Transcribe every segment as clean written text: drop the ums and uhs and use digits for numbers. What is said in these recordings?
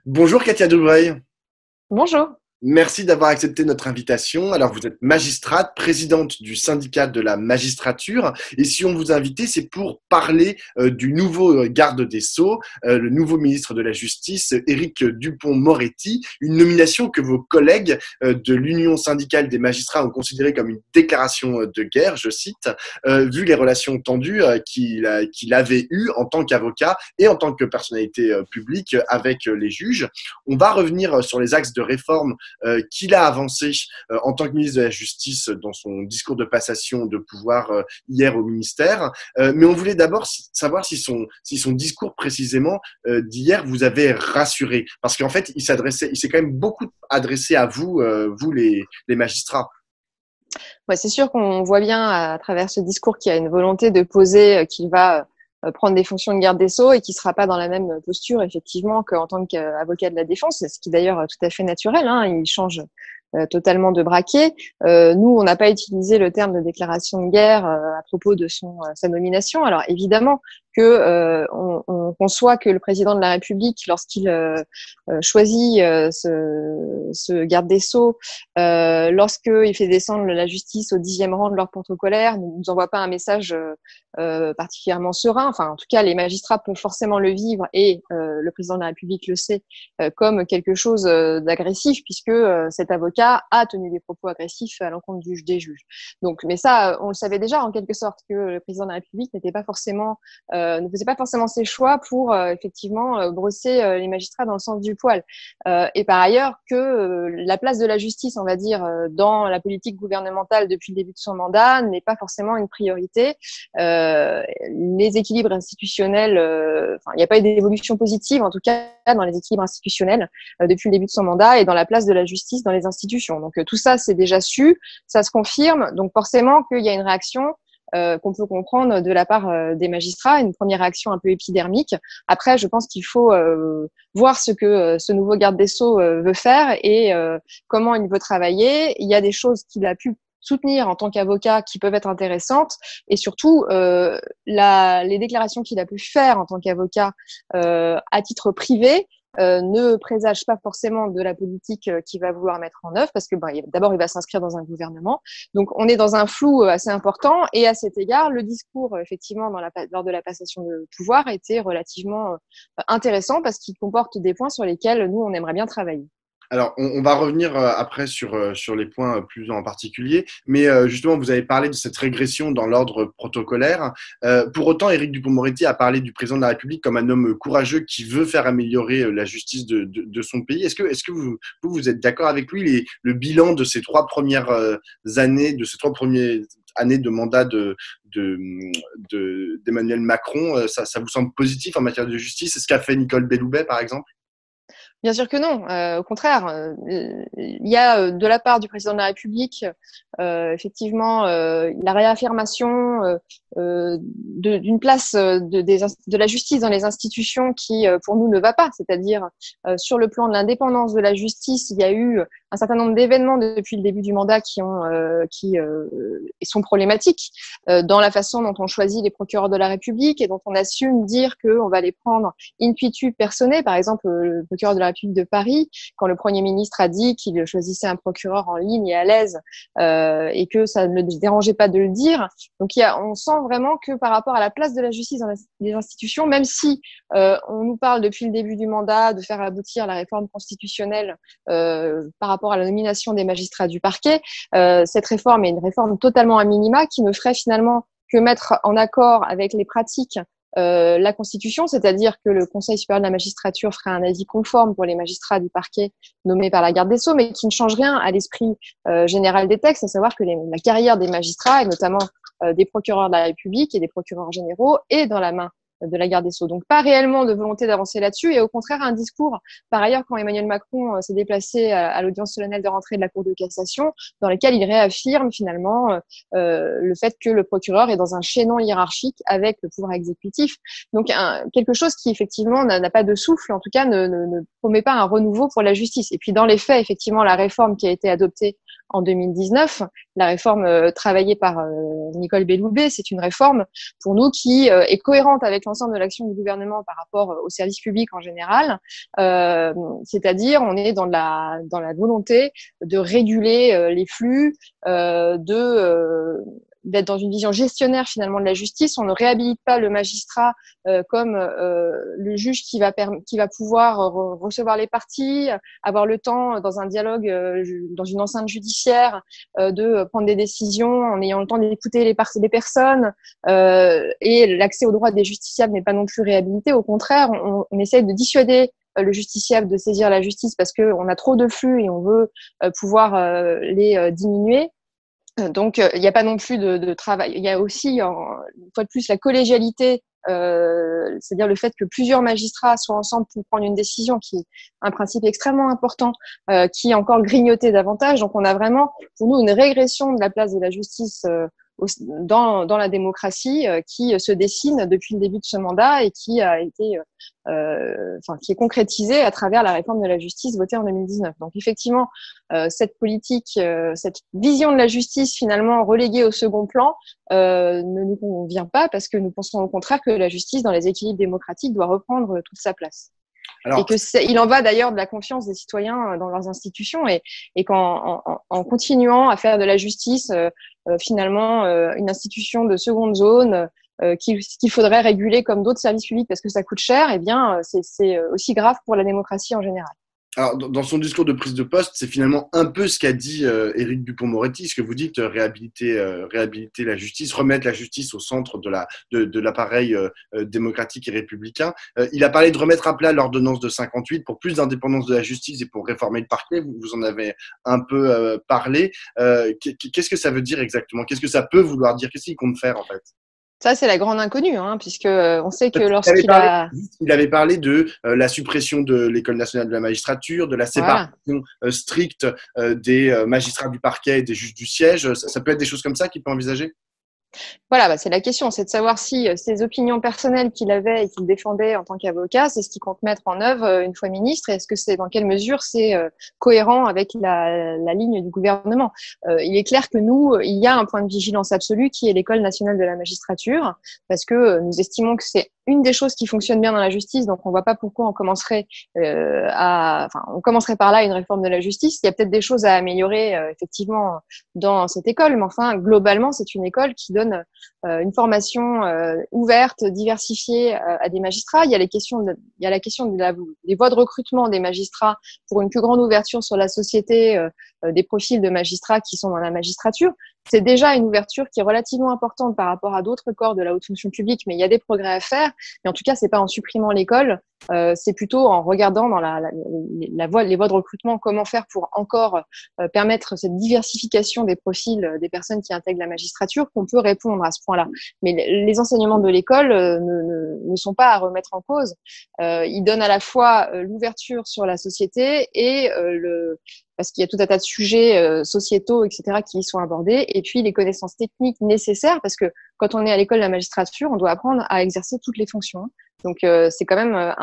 Bonjour Katia Dubreuil. Bonjour. Merci d'avoir accepté notre invitation. Alors, vous êtes magistrate, présidente du syndicat de la magistrature. Et si on vous a invité, c'est pour parler du nouveau garde des Sceaux, le nouveau ministre de la Justice, Éric Dupond-Moretti, une nomination que vos collègues de l'Union syndicale des magistrats ont considérée comme une déclaration de guerre, je cite, vu les relations tendues qu'il avait eues en tant qu'avocat et en tant que personnalité publique avec les juges. On va revenir sur les axes de réforme qu'il a avancé en tant que ministre de la Justice dans son discours de passation de pouvoir hier au ministère. Mais on voulait d'abord savoir si son discours précisément d'hier vous avait rassuré. Parce qu'en fait, il s'est quand même beaucoup adressé à vous, vous les magistrats. Ouais, c'est sûr qu'on voit bien à travers ce discours qu'il y a une volonté de poser qu'il va prendre des fonctions de garde des Sceaux et qui sera pas dans la même posture effectivement qu'en tant qu'avocat de la défense, ce qui d'ailleurs est tout à fait naturel, hein. Il change totalement de braquet. Nous, on n'a pas utilisé le terme de déclaration de guerre à propos de sa nomination. Alors évidemment que on conçoit que le président de la République, lorsqu'il choisit ce garde des Sceaux, lorsqu'il fait descendre la justice au 10e rang de l'ordre protocolaire, ne nous envoie pas un message particulièrement serein. Enfin, en tout cas, les magistrats peuvent forcément le vivre et le président de la République le sait comme quelque chose d'agressif puisque cet avocat a tenu des propos agressifs à l'encontre des juges. Donc, mais ça, on le savait déjà en quelque sorte que le président de la République ne faisait pas forcément ses choix pour effectivement brosser les magistrats dans le sens du poil. Et par ailleurs que la place de la justice, on va dire, dans la politique gouvernementale depuis le début de son mandat n'est pas forcément une priorité. Les équilibres institutionnels, il n'y a pas eu d'évolution positive, en tout cas dans les équilibres institutionnels depuis le début de son mandat et dans la place de la justice dans les institutions. Donc tout ça, c'est déjà su, ça se confirme. Donc forcément qu'il y a une réaction qu'on peut comprendre de la part des magistrats, une première réaction un peu épidermique. Après, je pense qu'il faut voir ce que ce nouveau garde des Sceaux veut faire et comment il veut travailler. Il y a des choses qu'il a pu soutenir en tant qu'avocat qui peuvent être intéressantes et surtout les déclarations qu'il a pu faire en tant qu'avocat à titre privé ne présage pas forcément de la politique qu'il va vouloir mettre en œuvre parce que d'abord il va s'inscrire dans un gouvernement. Donc on est dans un flou assez important et à cet égard le discours effectivement lors de la passation de pouvoir était relativement intéressant parce qu'il comporte des points sur lesquels nous on aimerait bien travailler. Alors, on va revenir après sur les points plus en particulier, mais justement, vous avez parlé de cette régression dans l'ordre protocolaire. Pour autant, Éric Dupond-Moretti a parlé du président de la République comme un homme courageux qui veut faire améliorer la justice de son pays. Est-ce que vous êtes d'accord avec lui? Le bilan de ces trois premières années, de ces trois premières années de mandat d'Emmanuel Macron, ça vous semble positif en matière de justice? C'est ce qu'a fait Nicole Belloubet, par exemple? Bien sûr que non. Au contraire, il y a de la part du président de la République effectivement la réaffirmation d'une place de la justice dans les institutions qui, pour nous, ne va pas. C'est-à-dire sur le plan de l'indépendance de la justice, il y a eu un certain nombre d'événements depuis le début du mandat qui sont problématiques dans la façon dont on choisit les procureurs de la République et dont on assume dire qu'on va les prendre in situ personae. Par exemple, le procureur de la République de Paris, quand le Premier ministre a dit qu'il choisissait un procureur en ligne et à l'aise et que ça ne le dérangeait pas de le dire. Donc on sent vraiment que par rapport à la place de la justice dans les institutions, même si on nous parle depuis le début du mandat de faire aboutir la réforme constitutionnelle par rapport à la nomination des magistrats du parquet, cette réforme est une réforme totalement à minima qui ne ferait finalement que mettre en accord avec les pratiques la Constitution, c'est-à-dire que le Conseil supérieur de la magistrature ferait un avis conforme pour les magistrats du parquet nommés par la garde des Sceaux, mais qui ne change rien à l'esprit général des textes, à savoir que la carrière des magistrats, et notamment des procureurs de la République et des procureurs généraux, est dans la main de la garde des Sceaux. Donc pas réellement de volonté d'avancer là-dessus et au contraire un discours, par ailleurs quand Emmanuel Macron s'est déplacé à l'audience solennelle de rentrée de la Cour de cassation, dans lequel il réaffirme finalement le fait que le procureur est dans un chaînon hiérarchique avec le pouvoir exécutif. Donc quelque chose qui effectivement n'a pas de souffle, en tout cas ne promet pas un renouveau pour la justice. Et puis dans les faits, effectivement, la réforme qui a été adoptée en 2019. La réforme travaillée par Nicole Belloubet, c'est une réforme pour nous qui est cohérente avec l'ensemble de l'action du gouvernement par rapport au service public en général. C'est-à-dire, on est dans la volonté de réguler les flux, d'être dans une vision gestionnaire finalement de la justice. On ne réhabilite pas le magistrat comme le juge qui va pouvoir recevoir les parties, avoir le temps dans un dialogue, dans une enceinte judiciaire, de prendre des décisions en ayant le temps d'écouter les personnes. Et l'accès aux droits des justiciables n'est pas non plus réhabilité. Au contraire, on essaye de dissuader le justiciable de saisir la justice parce qu'on a trop de flux et on veut pouvoir les diminuer. Donc, il n'y a pas non plus de travail. Il y a aussi, une fois de plus, la collégialité, c'est-à-dire le fait que plusieurs magistrats soient ensemble pour prendre une décision, qui est un principe extrêmement important, qui est encore grignoté davantage. Donc, on a vraiment, pour nous, une régression de la place de la justice dans la démocratie qui se dessine depuis le début de ce mandat et qui a été qui est concrétisée à travers la réforme de la justice votée en 2019. Donc effectivement, cette politique, cette vision de la justice finalement reléguée au second plan ne nous convient pas parce que nous pensons au contraire que la justice dans les équilibres démocratiques doit reprendre toute sa place. Alors, et que il en va d'ailleurs de la confiance des citoyens dans leurs institutions et qu'en continuant à faire de la justice finalement une institution de seconde zone qu'il faudrait réguler comme d'autres services publics parce que ça coûte cher, eh bien c'est aussi grave pour la démocratie en général. Alors, dans son discours de prise de poste, c'est finalement un peu ce qu'a dit Éric Dupond-Moretti, ce que vous dites, réhabiliter la justice, remettre la justice au centre de l'appareil démocratique et républicain. Il a parlé de remettre à plat l'ordonnance de 58 pour plus d'indépendance de la justice et pour réformer le parquet. Vous en avez un peu parlé. Qu'est-ce que ça veut dire exactement? Qu'est-ce que ça peut vouloir dire? Qu'est-ce qu'il compte faire en fait? Ça, c'est la grande inconnue, puisque on sait que lorsqu'il a... Il avait parlé de la suppression de l'École nationale de la magistrature, de la séparation stricte des magistrats du parquet et des juges du siège. Ça peut être des choses comme ça qu'il peut envisager? Voilà, c'est la question, c'est de savoir si ces opinions personnelles qu'il avait et qu'il défendait en tant qu'avocat, c'est ce qu'il compte mettre en œuvre une fois ministre, et est-ce que c'est dans quelle mesure c'est cohérent avec la ligne du gouvernement. Il est clair que nous, il y a un point de vigilance absolu qui est l'École nationale de la magistrature, parce que nous estimons que c'est une des choses qui fonctionne bien dans la justice, donc on voit pas pourquoi on commencerait on commencerait par là une réforme de la justice. Il y a peut-être des choses à améliorer effectivement dans cette école, mais enfin globalement c'est une école qui donne une formation ouverte, diversifiée à des magistrats. Il y a la question des voies de recrutement des magistrats pour une plus grande ouverture sur la société des profils de magistrats qui sont dans la magistrature. C'est déjà une ouverture qui est relativement importante par rapport à d'autres corps de la haute fonction publique, mais il y a des progrès à faire. Mais en tout cas, c'est pas en supprimant l'école, c'est plutôt en regardant dans les voies de recrutement comment faire pour encore permettre cette diversification des profils des personnes qui intègrent la magistrature qu'on peut répondre à ce point-là. Mais les enseignements de l'école ne sont pas à remettre en cause. Ils donnent à la fois l'ouverture sur la société et parce qu'il y a tout un tas de sujets sociétaux, etc., qui y sont abordés, et puis les connaissances techniques nécessaires, parce que quand on est à l'école de la magistrature, on doit apprendre à exercer toutes les fonctions. Donc c'est quand même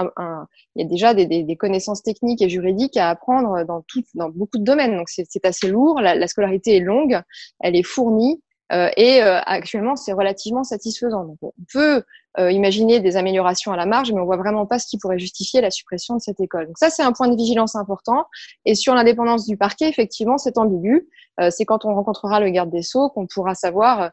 il y a déjà des connaissances techniques et juridiques à apprendre dans beaucoup de domaines. Donc c'est assez lourd, la scolarité est longue, elle est fournie. Actuellement, c'est relativement satisfaisant. Donc, on peut imaginer des améliorations à la marge, mais on voit vraiment pas ce qui pourrait justifier la suppression de cette école. Donc ça, c'est un point de vigilance important. Et sur l'indépendance du parquet, effectivement, c'est ambigu. C'est quand on rencontrera le garde des Sceaux qu'on pourra savoir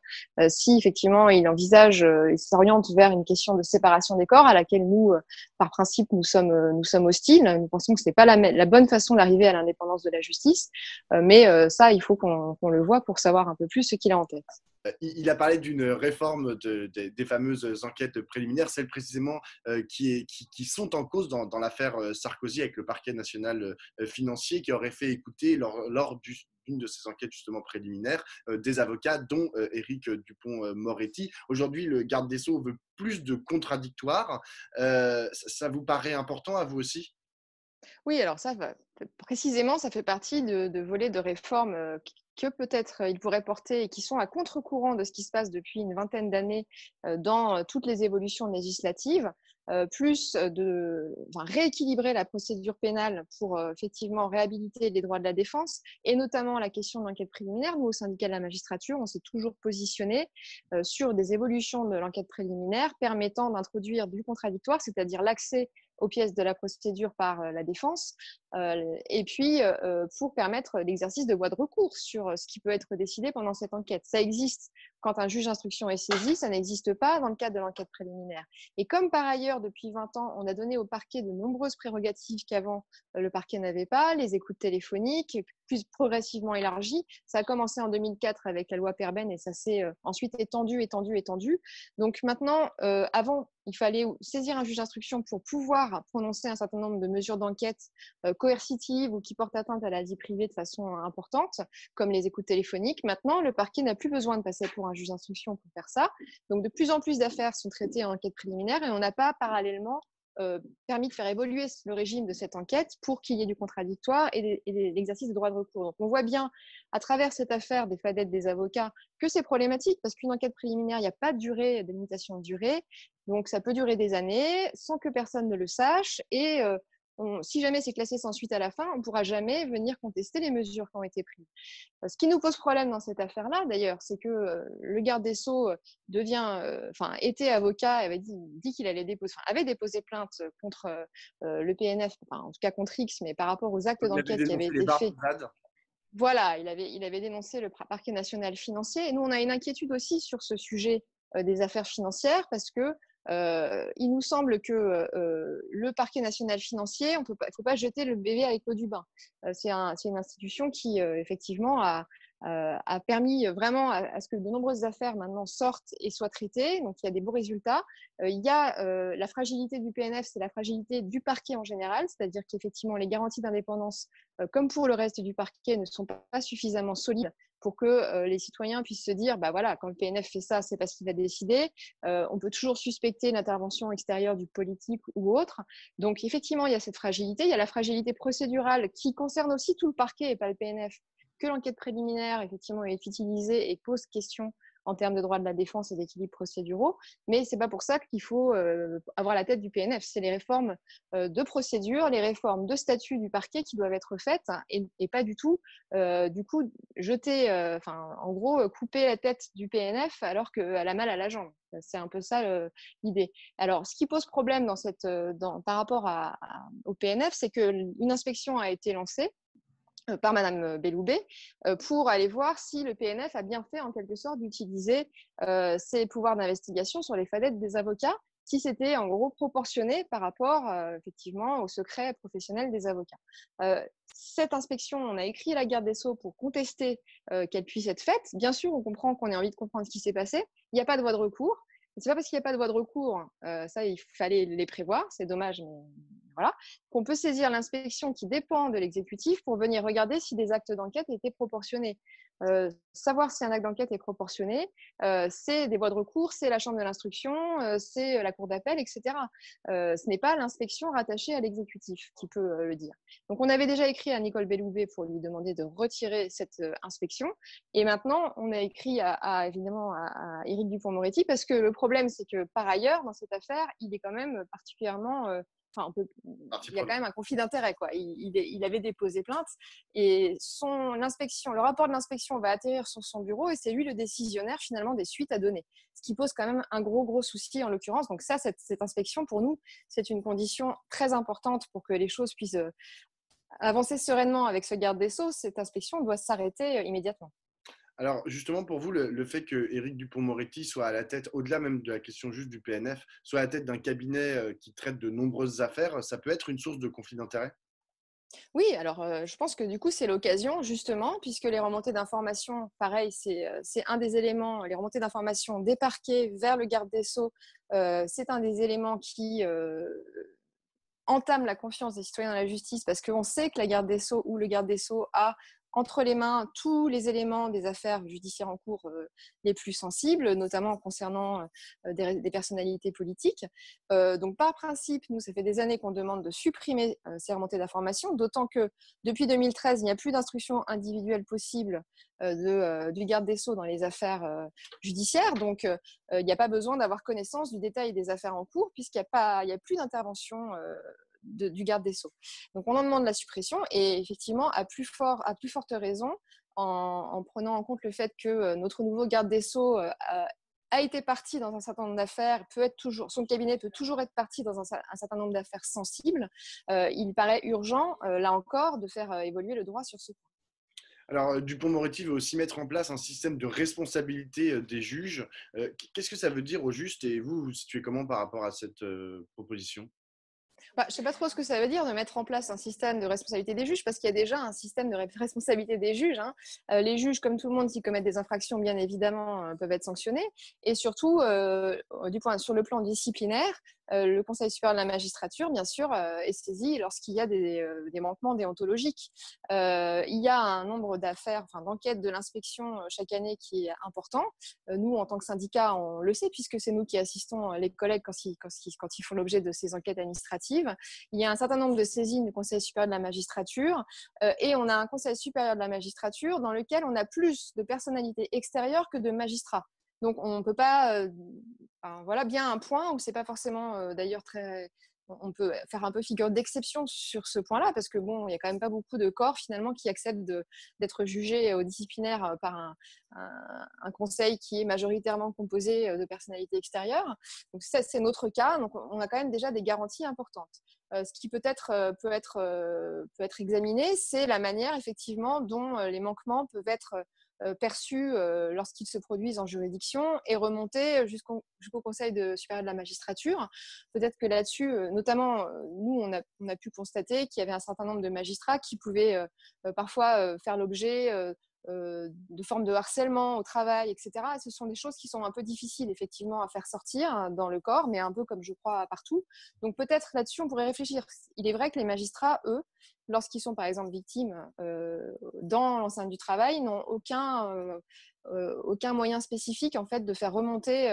si effectivement il envisage, il s'oriente vers une question de séparation des corps à laquelle nous, par principe, nous sommes hostiles. Nous pensons que c'est pas la bonne façon d'arriver à l'indépendance de la justice, mais ça, il faut qu'on le voit pour savoir un peu plus ce qu'il a en tête. Il a parlé d'une réforme des fameuses enquêtes préliminaires, celles précisément qui sont en cause dans l'affaire Sarkozy avec le parquet national financier qui aurait fait écouter lors d'une de ces enquêtes justement préliminaires des avocats dont Éric Dupond-Moretti. Aujourd'hui, le garde des Sceaux veut plus de contradictoires. Ça vous paraît important à vous aussi? Oui, alors précisément, ça fait partie de volets de réformes que peut-être il pourrait porter et qui sont à contre-courant de ce qui se passe depuis une vingtaine d'années dans toutes les évolutions législatives. plus rééquilibrer la procédure pénale pour effectivement réhabiliter les droits de la défense, et notamment la question de l'enquête préliminaire. Nous, au syndicat de la magistrature, on s'est toujours positionné sur des évolutions de l'enquête préliminaire permettant d'introduire du contradictoire, c'est-à-dire l'accès aux pièces de la procédure par la défense, et puis pour permettre l'exercice de voies de recours sur ce qui peut être décidé pendant cette enquête. Ça existe quand un juge d'instruction est saisi, ça n'existe pas dans le cadre de l'enquête préliminaire. Et comme par ailleurs, depuis 20 ans, on a donné au parquet de nombreuses prérogatives qu'avant le parquet n'avait pas, les écoutes téléphoniques, plus progressivement élargies. Ça a commencé en 2004 avec la loi Perben et ça s'est ensuite étendu. Donc maintenant, avant, il fallait saisir un juge d'instruction pour pouvoir prononcer un certain nombre de mesures d'enquête coercitives ou qui portent atteinte à la vie privée de façon importante, comme les écoutes téléphoniques. Maintenant, le parquet n'a plus besoin de passer pour un juge d'instruction pour faire ça. Donc, de plus en plus d'affaires sont traitées en enquête préliminaire et on n'a pas parallèlement permis de faire évoluer le régime de cette enquête pour qu'il y ait du contradictoire et l'exercice de droit de recours. Donc, on voit bien, à travers cette affaire des fadettes des avocats, que c'est problématique parce qu'une enquête préliminaire, il n'y a pas de durée, de limitation de durée. Donc, ça peut durer des années sans que personne ne le sache et si jamais c'est classé sans suite à la fin, on ne pourra jamais venir contester les mesures qui ont été prises. Ce qui nous pose problème dans cette affaire-là, d'ailleurs, c'est que le garde des Sceaux était avocat, avait dit qu'il allait avait déposé plainte contre le PNF, en tout cas contre X, mais par rapport aux actes d'enquête qui avaient été faits. Voilà, il avait dénoncé le parquet national financier. Et nous, on a une inquiétude aussi sur ce sujet des affaires financières parce que il nous semble que le parquet national financier, il faut pas jeter le bébé avec l'eau du bain. C'est une institution qui effectivement a permis vraiment à ce que de nombreuses affaires maintenant sortent et soient traitées. Donc il y a des beaux résultats. Il y a la fragilité du PNF, c'est la fragilité du parquet en général, c'est-à-dire qu'effectivement les garanties d'indépendance, comme pour le reste du parquet, ne sont pas suffisamment solides pour que les citoyens puissent se dire, bah voilà, quand le PNF fait ça, c'est parce qu'il a décidé. On peut toujours suspecter l'intervention extérieure du politique ou autre. Donc effectivement, il y a cette fragilité. Il y a la fragilité procédurale qui concerne aussi tout le parquet et pas le PNF, que l'enquête préliminaire effectivement est utilisée et pose question en termes de droit de la défense et d'équilibre procéduraux, mais c'est pas pour ça qu'il faut avoir la tête du PNF. C'est les réformes de procédure, les réformes de statut du parquet qui doivent être faites et pas du tout, du coup, en gros, couper la tête du PNF alors qu'elle a mal à la jambe. C'est un peu ça l'idée. Alors, ce qui pose problème par rapport au PNF, c'est qu'une inspection a été lancée par Madame Belloubet pour aller voir si le PNF a bien fait en quelque sorte d'utiliser ses pouvoirs d'investigation sur les fadettes des avocats, si c'était en gros proportionné par rapport effectivement au secret professionnel des avocats. Cette inspection, on a écrit à la garde des Sceaux pour contester qu'elle puisse être faite. Bien sûr, on comprend qu'on ait envie de comprendre ce qui s'est passé. Il n'y a pas de voie de recours. C'est pas parce qu'il n'y a pas de voie de recours, ça il fallait les prévoir, c'est dommage, mais voilà, qu'on peut saisir l'inspection qui dépend de l'exécutif pour venir regarder si des actes d'enquête étaient proportionnés. Savoir si un acte d'enquête est proportionné, c'est des voies de recours, c'est la chambre de l'instruction, c'est la cour d'appel, etc. Ce n'est pas l'inspection rattachée à l'exécutif qui peut le dire. Donc on avait déjà écrit à Nicole Belloubet pour lui demander de retirer cette inspection, et maintenant on a écrit évidemment à Éric Dupond-Moretti parce que le problème c'est que par ailleurs dans cette affaire il est quand même particulièrement il y a quand même un conflit d'intérêt, quoi. Il avait déposé plainte et le rapport de l'inspection va atterrir sur son bureau et c'est lui le décisionnaire finalement des suites à donner. Ce qui pose quand même un gros souci en l'occurrence. Donc ça, cette inspection pour nous, c'est une condition très importante pour que les choses puissent avancer sereinement avec ce garde des Sceaux. Cette inspection doit s'arrêter immédiatement. Alors, justement, pour vous, le fait que Éric Dupond-Moretti soit à la tête, au-delà même de la question juste du PNF, soit à la tête d'un cabinet qui traite de nombreuses affaires, ça peut être une source de conflit d'intérêts? Oui, alors je pense que du coup c'est l'occasion justement, puisque les remontées d'informations, pareil, c'est un des éléments, les remontées d'informations des parquets vers le garde des Sceaux, c'est un des éléments qui entame la confiance des citoyens dans la justice parce qu'on sait que la garde des Sceaux ou le garde des Sceaux a entre les mains tous les éléments des affaires judiciaires en cours les plus sensibles, notamment concernant des personnalités politiques. Donc, par principe, nous, ça fait des années qu'on demande de supprimer ces remontées d'informations, d'autant que depuis 2013, il n'y a plus d'instruction individuelle possible du garde des Sceaux dans les affaires judiciaires. Donc, il n'y a pas besoin d'avoir connaissance du détail des affaires en cours, puisqu'il n'y a plus d'intervention du garde des Sceaux. Donc, on en demande la suppression et effectivement, à plus forte raison, en prenant en compte le fait que notre nouveau garde des Sceaux a été parti dans un certain nombre d'affaires, son cabinet peut toujours être parti dans un certain nombre d'affaires sensibles. Il paraît urgent, là encore, de faire évoluer le droit sur ce point. Alors, Dupond-Moretti veut aussi mettre en place un système de responsabilité des juges. Qu'est-ce que ça veut dire au juste et vous vous situez comment par rapport à cette proposition? Je ne sais pas trop ce que ça veut dire de mettre en place un système de responsabilité des juges, parce qu'il y a déjà un système de responsabilité des juges. Hein. Les juges, comme tout le monde, qui commettent des infractions, bien évidemment, peuvent être sanctionnés. Et surtout, sur le plan disciplinaire, le Conseil supérieur de la magistrature, bien sûr, est saisi lorsqu'il y a des manquements déontologiques. Il y a un nombre d'enquêtes de l'inspection chaque année qui est important. Nous, en tant que syndicat, on le sait, puisque c'est nous qui assistons les collègues quand ils font l'objet de ces enquêtes administratives. Il y a un certain nombre de saisines du Conseil supérieur de la magistrature et on a un Conseil supérieur de la magistrature dans lequel on a plus de personnalités extérieures que de magistrats. Donc, on ne peut pas, voilà bien un point où c'est pas forcément d'ailleurs très, on peut faire un peu figure d'exception sur ce point-là, parce que bon, il y a quand même pas beaucoup de corps finalement qui acceptent d'être jugés au disciplinaire par un conseil qui est majoritairement composé de personnalités extérieures. Donc ça, c'est notre cas. Donc on a quand même déjà des garanties importantes. Ce qui peut être examiné, c'est la manière effectivement dont les manquements peuvent être perçus lorsqu'ils se produisent en juridiction et remonter jusqu'au Conseil supérieur de la magistrature. Peut-être que là-dessus, notamment, nous, on a pu constater qu'il y avait un certain nombre de magistrats qui pouvaient parfois faire l'objet de formes de harcèlement au travail, etc. Et ce sont des choses qui sont un peu difficiles, effectivement, à faire sortir dans le corps, mais un peu comme je crois partout. Donc peut-être là-dessus, on pourrait réfléchir. Il est vrai que les magistrats, eux, lorsqu'ils sont par exemple victimes dans l'enceinte du travail, n'ont aucun moyen spécifique en fait de faire remonter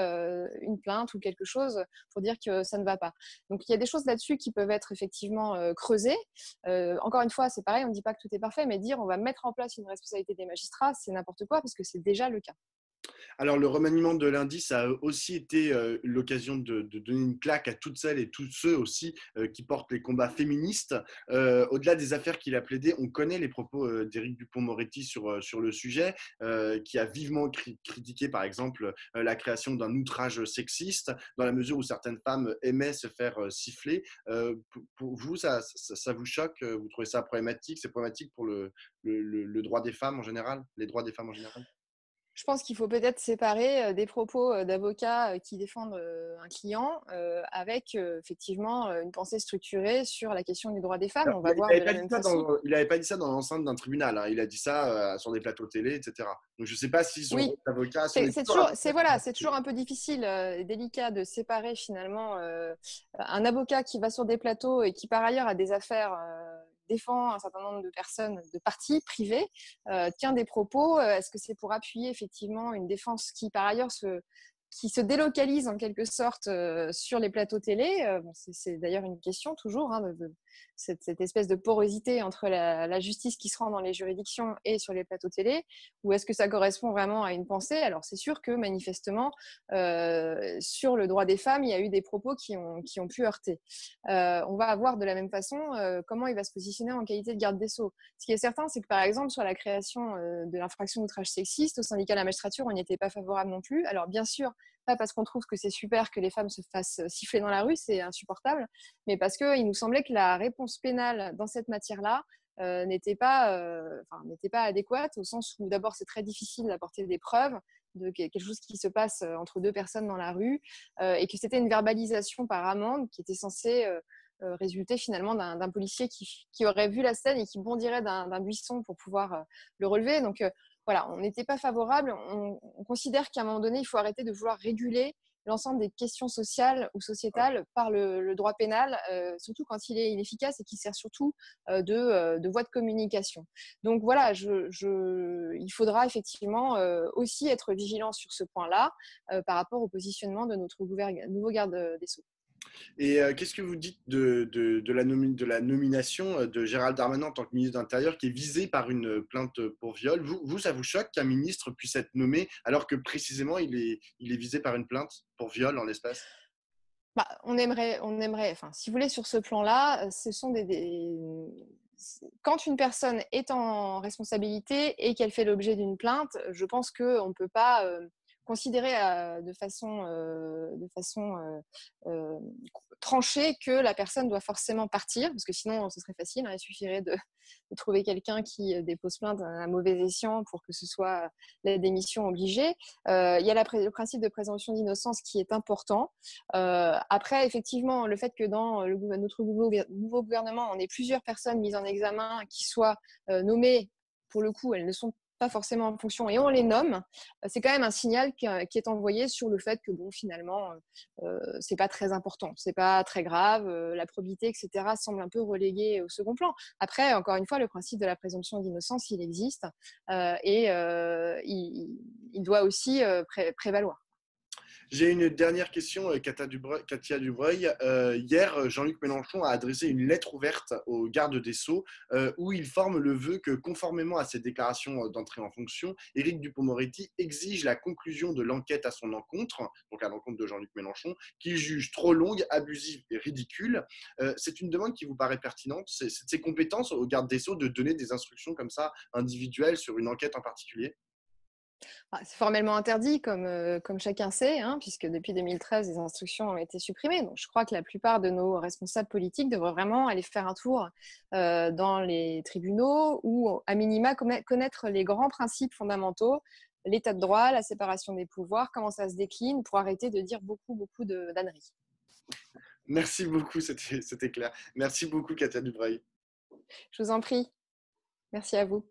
une plainte ou quelque chose pour dire que ça ne va pas. Donc il y a des choses là-dessus qui peuvent être effectivement creusées. Encore une fois, c'est pareil, on ne dit pas que tout est parfait, mais dire on va mettre en place une responsabilité des magistrats, c'est n'importe quoi parce que c'est déjà le cas. Alors, le remaniement de l'indice a aussi été l'occasion de donner une claque à toutes celles et tous ceux aussi qui portent les combats féministes. Au-delà des affaires qu'il a plaidées, on connaît les propos d'Éric Dupond-Moretti sur le sujet, qui a vivement critiqué, par exemple, la création d'un outrage sexiste, dans la mesure où certaines femmes aimaient se faire siffler. Pour vous, ça vous choque? Vous trouvez ça problématique? C'est problématique pour le droit des femmes en général, les droits des femmes en général? Je pense qu'il faut peut-être séparer des propos d'avocats qui défendent un client avec effectivement une pensée structurée sur la question des droits des femmes. Alors, On va voir de la même façon. il n'avait pas dit ça dans l'enceinte d'un tribunal, hein. Il a dit ça sur des plateaux télé, etc. Donc je ne sais pas si son rôle Oui, d'avocat, si on est c'est toujours toujours, avocat. c'est toujours un peu difficile et délicat de séparer finalement un avocat qui va sur des plateaux et qui par ailleurs a des affaires défend un certain nombre de personnes, de parties privées, tient des propos. Est-ce que c'est pour appuyer effectivement une défense qui par ailleurs qui se délocalise en quelque sorte sur les plateaux télé? Bon, c'est d'ailleurs une question toujours, hein, cette espèce de porosité entre la justice qui se rend dans les juridictions et sur les plateaux télé, ou est-ce que ça correspond vraiment à une pensée? Alors c'est sûr que manifestement sur le droit des femmes, il y a eu des propos qui ont pu heurter. On va voir de la même façon comment il va se positionner en qualité de garde des Sceaux. Ce qui est certain, c'est que par exemple sur la création de l'infraction d'outrage sexiste, au syndicat de la magistrature, on n'y était pas favorable non plus. Alors bien sûr, pas parce qu'on trouve que c'est super que les femmes se fassent siffler dans la rue, c'est insupportable, mais parce qu'il nous semblait que la réponse pénale dans cette matière-là n'était pas adéquate, au sens où d'abord c'est très difficile d'apporter des preuves de quelque chose qui se passe entre deux personnes dans la rue, et que c'était une verbalisation par amende qui était censée résulter finalement d'un policier qui aurait vu la scène et qui bondirait d'un buisson pour pouvoir le relever. Donc voilà, on n'était pas favorable. On considère qu'à un moment donné, il faut arrêter de vouloir réguler l'ensemble des questions sociales ou sociétales par le droit pénal, surtout quand il est inefficace et qui sert surtout de voie de communication. Donc voilà, il faudra effectivement aussi être vigilant sur ce point-là par rapport au positionnement de notre nouveau garde des Sceaux. Et qu'est-ce que vous dites de la nomination de Gérald Darmanin en tant que ministre de l'Intérieur qui est visé par une plainte pour viol? Ça vous choque qu'un ministre puisse être nommé alors que précisément il est visé par une plainte pour viol en l'espèce? Bah, enfin, si vous voulez, sur ce plan-là, ce sont quand une personne est en responsabilité et qu'elle fait l'objet d'une plainte, je pense qu'on ne peut pas considérer de façon tranchée que la personne doit forcément partir, parce que sinon ce serait facile, hein, il suffirait de trouver quelqu'un qui dépose plainte à un mauvais escient pour que ce soit la démission obligée. Il y a le principe de présomption d'innocence qui est important. Après, effectivement, le fait que dans notre nouveau gouvernement, on ait plusieurs personnes mises en examen qui soient nommées, pour le coup, elles ne sont pas forcément en fonction et on les nomme, c'est quand même un signal qui est envoyé sur le fait que bon, finalement, c'est pas très important, c'est pas très grave, la probité, etc. semble un peu reléguée au second plan. Après, encore une fois, le principe de la présomption d'innocence, il existe et il doit aussi prévaloir. J'ai une dernière question, Katia Dubreuil. Hier, Jean-Luc Mélenchon a adressé une lettre ouverte au garde des Sceaux où il forme le vœu que, conformément à ses déclarations d'entrée en fonction, Éric Dupond-Moretti exige la conclusion de l'enquête à son encontre, donc à l'encontre de Jean-Luc Mélenchon, qu'il juge trop longue, abusive et ridicule. C'est une demande qui vous paraît pertinente? C'est de ses compétences au garde des Sceaux de donner des instructions comme ça individuelles sur une enquête en particulier? C'est formellement interdit, comme chacun sait, hein, puisque depuis 2013, les instructions ont été supprimées. Donc, je crois que la plupart de nos responsables politiques devraient vraiment aller faire un tour dans les tribunaux ou, à minima, connaître les grands principes fondamentaux, l'état de droit, la séparation des pouvoirs, comment ça se décline, pour arrêter de dire beaucoup d'âneries. Merci beaucoup, c'était clair. Merci beaucoup, Katia Dubreuil. Je vous en prie. Merci à vous.